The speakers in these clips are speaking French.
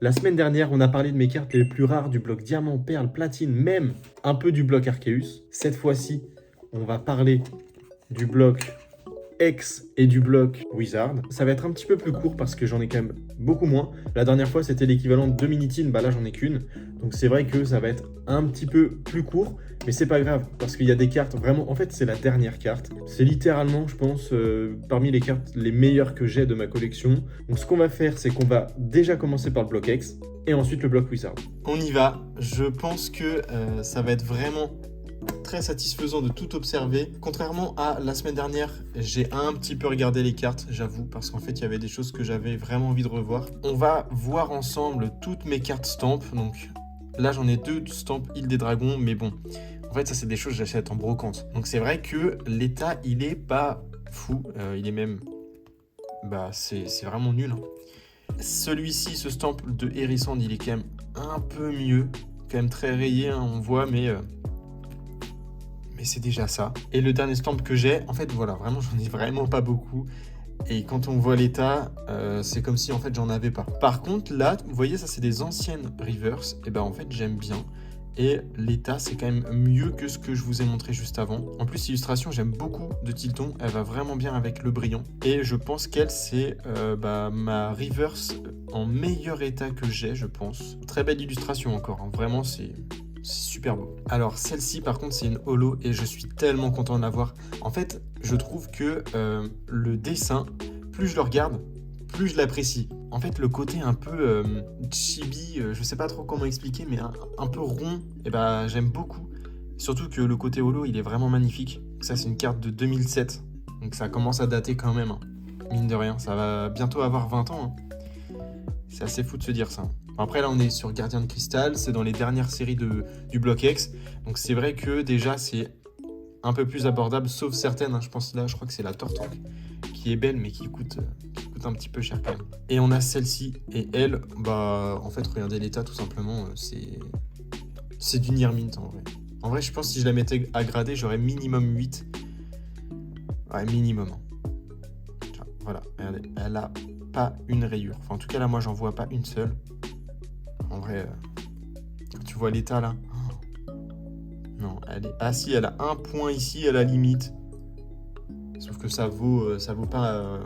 La semaine dernière, on a parlé de mes cartes les plus rares du bloc Diamant, Perle, Platine, même un peu du bloc Arceus. Cette fois-ci, on va parler du bloc X et du bloc Wizard. Ça va être un petit peu plus court parce que j'en ai quand même beaucoup moins. La dernière fois, c'était l'équivalent de 2 minitines, bah là j'en ai qu'une. Donc c'est vrai que ça va être un petit peu plus court, mais c'est pas grave parce qu'il y a des cartes vraiment. En fait, c'est la dernière carte. C'est littéralement, je pense, parmi les cartes les meilleures que j'ai de ma collection. Donc ce qu'on va faire, c'est qu'on va déjà commencer par le bloc X et ensuite le bloc Wizard. On y va. Je pense que ça va être vraiment très satisfaisant de tout observer. Contrairement à la semaine dernière, j'ai un petit peu regardé les cartes, j'avoue, parce qu'en fait, il y avait des choses que j'avais vraiment envie de revoir. On va voir ensemble toutes mes cartes stamp. Donc là, j'en ai 2 stamp Île des Dragons, mais bon, en fait, ça, c'est des choses que j'achète en brocante. Donc c'est vrai que l'état, il est pas fou. Il est même... Bah, c'est vraiment nul. Celui-ci, ce stamp de Hérissand, il est quand même un peu mieux. Quand même très rayé, hein, on voit, mais c'est déjà ça. Et le dernier stamp que j'ai, en fait, voilà, vraiment, j'en ai vraiment pas beaucoup. Et quand on voit l'état, c'est comme si, en fait, j'en avais pas. Par contre, là, vous voyez, ça, c'est des anciennes reverse. Et ben, en fait, j'aime bien. Et l'état, c'est quand même mieux que ce que je vous ai montré juste avant. En plus, l'illustration, j'aime beaucoup de Tilton. Elle va vraiment bien avec le brillant. Et je pense qu'elle, c'est ma reverse en meilleur état que j'ai, je pense. Très belle illustration encore, hein. Vraiment, c'est super beau. Alors celle-ci par contre c'est une holo et je suis tellement content de l'avoir. En fait je trouve que le dessin, plus je le regarde, plus je l'apprécie. En fait le côté un peu chibi, je sais pas trop comment expliquer, mais un peu rond, et bah j'aime beaucoup. Surtout que le côté holo il est vraiment magnifique. Ça c'est une carte de 2007, donc ça commence à dater quand même, hein. Mine de rien, ça va bientôt avoir 20 ans, hein. C'est assez fou de se dire ça. Après là on est sur Gardien de Cristal, c'est dans les dernières séries du bloc X, donc c'est vrai que déjà c'est un peu plus abordable, sauf certaines, hein. Je pense là, je crois que c'est la Tortank qui est belle mais qui coûte un petit peu cher quand même. Et on a celle-ci, et elle, bah en fait regardez l'état tout simplement, c'est du Near Mint en vrai. En vrai je pense que si je la mettais à grader j'aurais minimum 8. Ouais minimum, hein. Voilà, regardez, elle a pas une rayure. Enfin, en tout cas, là, moi, j'en vois pas une seule. En vrai, quand tu vois l'état, là... Non, elle est... Ah si, elle a un point ici, à la limite. Sauf que ça vaut pas...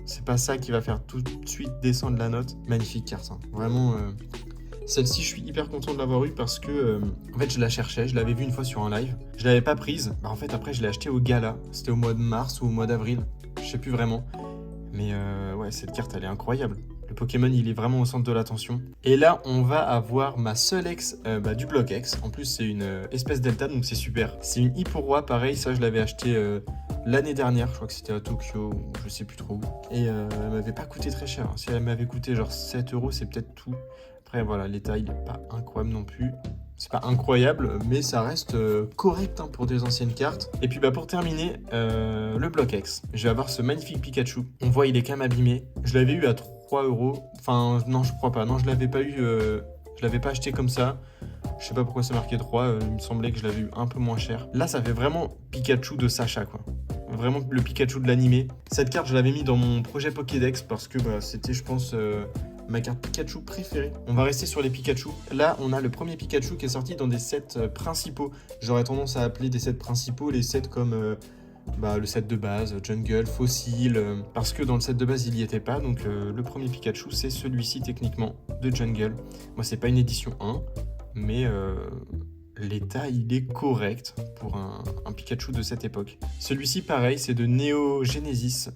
C'est pas ça qui va faire tout de suite descendre la note. Magnifique carte, hein. Vraiment... Celle-ci, je suis hyper content de l'avoir eue parce que, en fait, je la cherchais. Je l'avais vue une fois sur un live. Je l'avais pas prise. Bah, en fait, après, je l'ai achetée au gala. C'était au mois de mars ou au mois d'avril. Je sais plus vraiment. Mais ouais, cette carte, elle est incroyable. Le Pokémon, il est vraiment au centre de l'attention. Et là, on va avoir ma seule ex du bloc X. En plus, c'est une espèce delta, donc c'est super. C'est une Hipporoy, pareil. Ça, je l'avais acheté l'année dernière. Je crois que c'était à Tokyo, ou je sais plus trop où. Et elle m'avait pas coûté très cher. Si elle m'avait coûté genre 7 euros, c'est peut-être tout. Après, voilà, l'état, il est pas incroyable non plus. C'est pas incroyable, mais ça reste correct, hein, pour des anciennes cartes. Et puis bah pour terminer, le bloc X. Je vais avoir ce magnifique Pikachu. On voit il est quand même abîmé. Je l'avais eu à 3 euros. Enfin non, je crois pas. Non, je l'avais pas eu. Je l'avais pas acheté comme ça. Je sais pas pourquoi c'est marqué 3. Il me semblait que je l'avais eu un peu moins cher. Là, ça fait vraiment Pikachu de Sacha, quoi. Vraiment le Pikachu de l'animé. Cette carte, je l'avais mis dans mon projet Pokédex parce que bah, c'était, je pense... ma carte Pikachu préférée. On va rester sur les Pikachu. Là, on a le premier Pikachu qui est sorti dans des sets principaux. J'aurais tendance à appeler des sets principaux les sets comme le set de base, Jungle, Fossil, parce que dans le set de base, il n'y était pas. Donc le premier Pikachu, c'est celui-ci techniquement, de Jungle. Moi, c'est pas une édition 1, mais l'état, il est correct pour un Pikachu de cette époque. Celui-ci, pareil, c'est de Neo Genesis,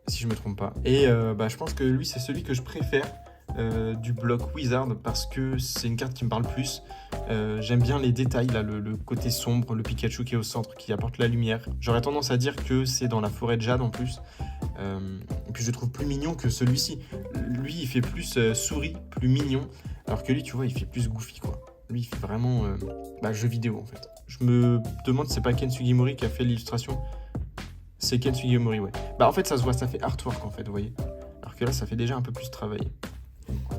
si je me trompe pas. Et je pense que lui, c'est celui que je préfère du bloc Wizard parce que c'est une carte qui me parle plus. J'aime bien les détails, là, le côté sombre, le Pikachu qui est au centre, qui apporte la lumière. J'aurais tendance à dire que c'est dans la forêt de Jade en plus. Et puis je le trouve plus mignon que celui-ci. Lui, il fait plus souris, plus mignon, alors que lui, tu vois, il fait plus goofy, quoi. Lui, il fait vraiment jeu vidéo, en fait. Je me demande si c'est pas Ken Sugimori qui a fait l'illustration. C'est Ken Sugimori, ouais. En fait, ça se voit, ça fait artwork, en fait, vous voyez. Alors que là, ça fait déjà un peu plus travaillé.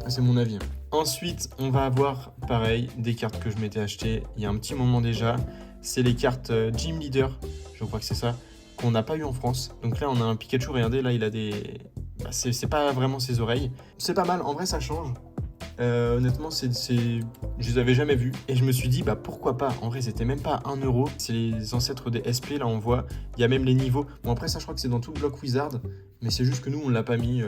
C'est mon avis. Ensuite, on va avoir, pareil, des cartes que je m'étais achetées il y a un petit moment déjà. C'est les cartes Gym Leader, je crois que c'est ça, qu'on n'a pas eu en France. Donc là, on a un Pikachu, regardez, là, il a des... c'est pas vraiment ses oreilles. C'est pas mal, en vrai, ça change. Honnêtement, je les avais jamais vus. Et je me suis dit, bah pourquoi pas. En vrai, c'était même pas 1€. C'est les ancêtres des SP, là on voit. Il y a même les niveaux. Bon après ça je crois que c'est dans tout Block Wizard. Mais c'est juste que nous on l'a pas mis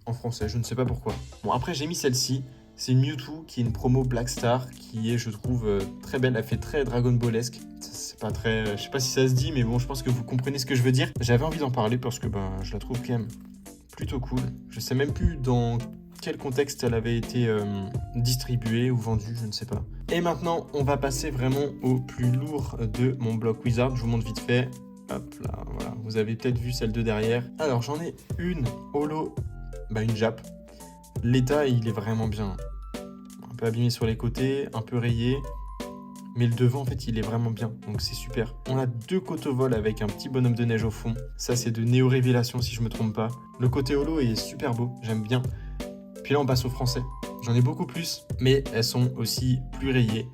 en français. Je ne sais pas pourquoi. Bon après j'ai mis celle-ci. C'est une Mewtwo qui est une promo Black Star qui est, je trouve, très belle. Elle fait très Dragon Ballesque. C'est pas très... Je sais pas si ça se dit, mais bon, je pense que vous comprenez ce que je veux dire. J'avais envie d'en parler parce que je la trouve quand même plutôt cool. Je sais même plus dans quel contexte elle avait été distribuée ou vendue, je ne sais pas. Et maintenant, on va passer vraiment au plus lourd de mon Block Wizard. Je vous montre vite fait. Hop là, voilà. Vous avez peut-être vu celle de derrière. Alors, j'en ai une holo, une Jap. L'état, il est vraiment bien. Un peu abîmé sur les côtés, un peu rayé. Mais le devant, en fait, il est vraiment bien. Donc, c'est super. On a 2 cotovol avec un petit bonhomme de neige au fond. Ça, c'est de Néo Révélation, si je me trompe pas. Le côté holo est super beau. J'aime bien. Puis là, on passe au français. J'en ai beaucoup plus, mais elles sont aussi plus rayées.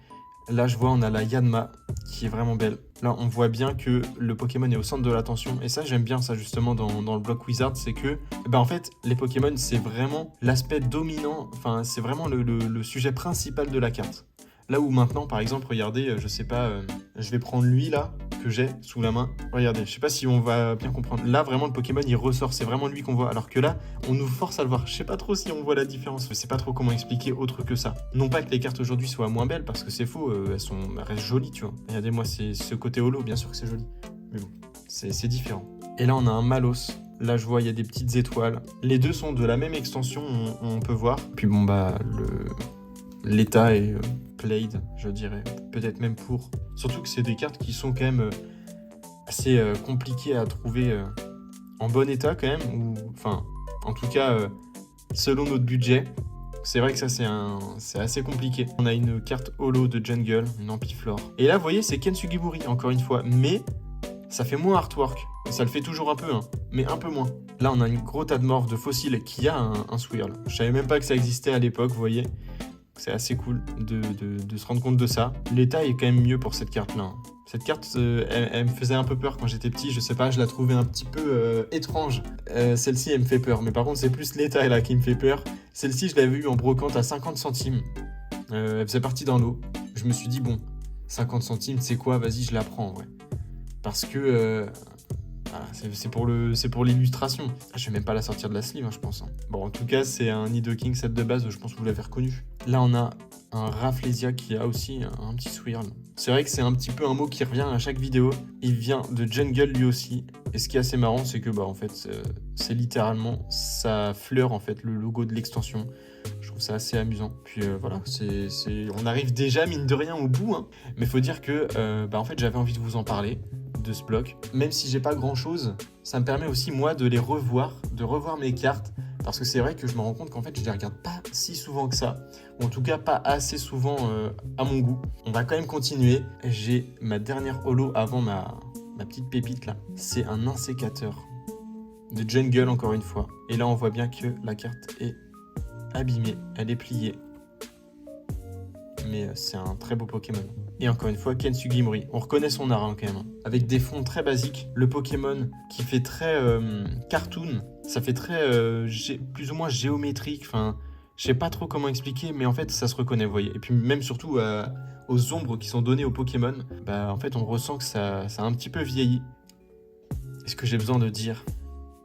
Là, je vois, on a la Yanma, qui est vraiment belle. Là, on voit bien que le Pokémon est au centre de l'attention. Et ça, j'aime bien ça, justement, dans le Block Wizard. C'est que, en fait, les Pokémon, c'est vraiment l'aspect dominant. Enfin, c'est vraiment le sujet principal de la carte. Là où maintenant, par exemple, regardez, je sais pas, je vais prendre lui, là, que j'ai sous la main. Regardez, je sais pas si on va bien comprendre. Là, vraiment, le Pokémon, il ressort. C'est vraiment lui qu'on voit. Alors que là, on nous force à le voir. Je sais pas trop si on voit la différence. Je sais pas trop comment expliquer autre que ça. Non pas que les cartes aujourd'hui soient moins belles, parce que c'est faux. Elles restent jolies, tu vois. Regardez-moi, c'est ce côté holo, bien sûr que c'est joli. Mais bon, c'est différent. Et là, on a un Malos. Là, je vois, il y a des petites étoiles. Les deux sont de la même extension, on peut voir. Puis bon, l'état est played, je dirais. Peut-être même pour. Surtout que c'est des cartes qui sont quand même assez compliquées à trouver en bon état quand même. Ou, enfin, en tout cas, selon notre budget. C'est vrai que ça, c'est assez compliqué. On a une carte holo de Jungle, une Ampiflore. Et là, vous voyez, c'est Ken Sugimori, encore une fois. Mais ça fait moins artwork. Ça le fait toujours un peu, hein, mais un peu moins. Là, on a une gros tas de morphes de fossiles qui a un Swirl. Je savais même pas que ça existait à l'époque, vous voyez. C'est assez cool de se rendre compte de ça. L'état est quand même mieux pour cette carte-là. Cette carte, elle me faisait un peu peur quand j'étais petit. Je sais pas, je la trouvais un petit peu étrange. Celle-ci, elle me fait peur. Mais par contre, c'est plus l'état là qui me fait peur. Celle-ci, je l'avais vue en brocante à 50 centimes. Elle faisait partie d'un lot. Je me suis dit, bon, 50 centimes, c'est quoi? Vas-y, je la prends, en vrai. Parce que... voilà, c'est pour l'illustration. Je vais même pas la sortir de la sleeve, je pense. Bon, en tout cas, c'est un Nidoking set de base, je pense que vous l'avez reconnu. Là, on a un Rafflesia qui a aussi un petit Swirl. C'est vrai que c'est un petit peu un mot qui revient à chaque vidéo. Il vient de Jungle lui aussi. Et ce qui est assez marrant, c'est que en fait, c'est littéralement sa fleur, en fait, le logo de l'extension. Je trouve ça assez amusant. Puis voilà, on arrive déjà, mine de rien, au bout. Hein. Mais faut dire que en fait, j'avais envie de vous en parler de ce bloc. Même si j'ai pas grand chose, ça me permet aussi moi de les revoir, de revoir mes cartes, parce que c'est vrai que je me rends compte qu'en fait je les regarde pas si souvent que ça, ou en tout cas pas assez souvent à mon goût. On va quand même continuer. J'ai ma dernière holo avant ma petite pépite là, c'est un insécateur de Jungle encore une fois. Et là on voit bien que la carte est abîmée, elle est pliée. Mais c'est un très beau Pokémon. Et encore une fois, Ken Sugimori. On reconnaît son art quand même. Avec des fonds très basiques. Le Pokémon qui fait très cartoon. Ça fait très plus ou moins géométrique. Enfin, je sais pas trop comment expliquer, mais en fait, ça se reconnaît, vous voyez. Et puis même surtout aux ombres qui sont données aux Pokémon, en fait, on ressent que ça a un petit peu vieilli. Est-ce que j'ai besoin de dire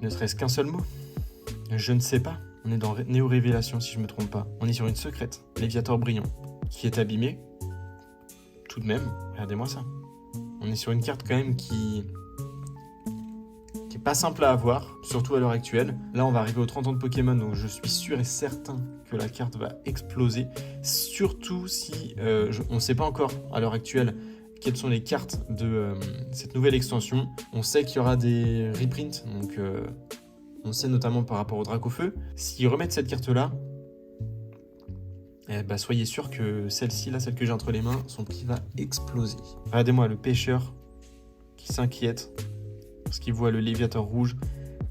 ne serait-ce qu'un seul mot? Je ne sais pas. On est dans Néo Révélation, si je me trompe pas. On est sur une secrète. Léviator brillant. Qui est abîmé, tout de même, regardez-moi ça. On est sur une carte quand même qui est pas simple à avoir, surtout à l'heure actuelle. Là, on va arriver aux 30 ans de Pokémon, donc je suis sûr et certain que la carte va exploser. Surtout si on ne sait pas encore à l'heure actuelle quelles sont les cartes de cette nouvelle extension. On sait qu'il y aura des reprints, donc on sait notamment par rapport au Dracofeu. S'ils remettent cette carte-là, soyez sûr que celle-ci, là, celle que j'ai entre les mains, son prix va exploser. Regardez-moi le pêcheur qui s'inquiète parce qu'il voit le Léviator rouge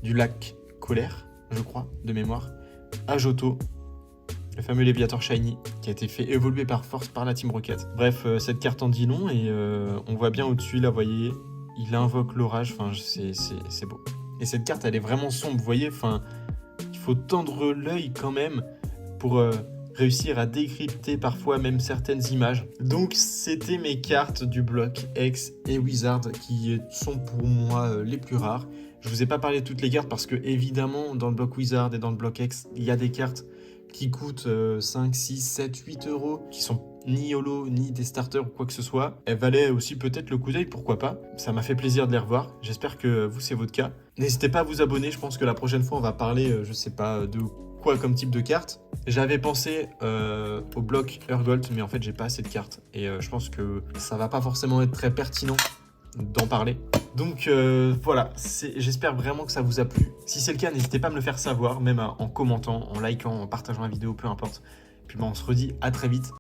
du lac Colère, je crois, de mémoire, à Johto, le fameux Léviator Shiny qui a été fait évoluer par force par la Team Rocket. Bref, cette carte en dit long et on voit bien au-dessus, là, vous voyez, il invoque l'orage, enfin, c'est beau. Et cette carte, elle est vraiment sombre, vous voyez, enfin, il faut tendre l'œil quand même pour réussir à décrypter parfois même certaines images. Donc c'était mes cartes du bloc X et Wizard qui sont pour moi les plus rares. Je vous ai pas parlé de toutes les cartes parce que évidemment dans le bloc Wizard et dans le bloc X, il y a des cartes qui coûtent 5, 6, 7, 8 euros, qui sont ni holo, ni des starters ou quoi que ce soit. Elles valaient aussi peut-être le coup d'œil, pourquoi pas. Ça m'a fait plaisir de les revoir. J'espère que vous, c'est votre cas. N'hésitez pas à vous abonner. Je pense que la prochaine fois, on va parler, je sais pas, de quoi comme type de carte. J'avais pensé au bloc Urgolt, mais en fait, j'ai pas assez de cartes. Et je pense que ça va pas forcément être très pertinent d'en parler. Donc voilà, j'espère vraiment que ça vous a plu. Si c'est le cas, n'hésitez pas à me le faire savoir, même en commentant, en likant, en partageant la vidéo, peu importe. Puis on se redit à très vite.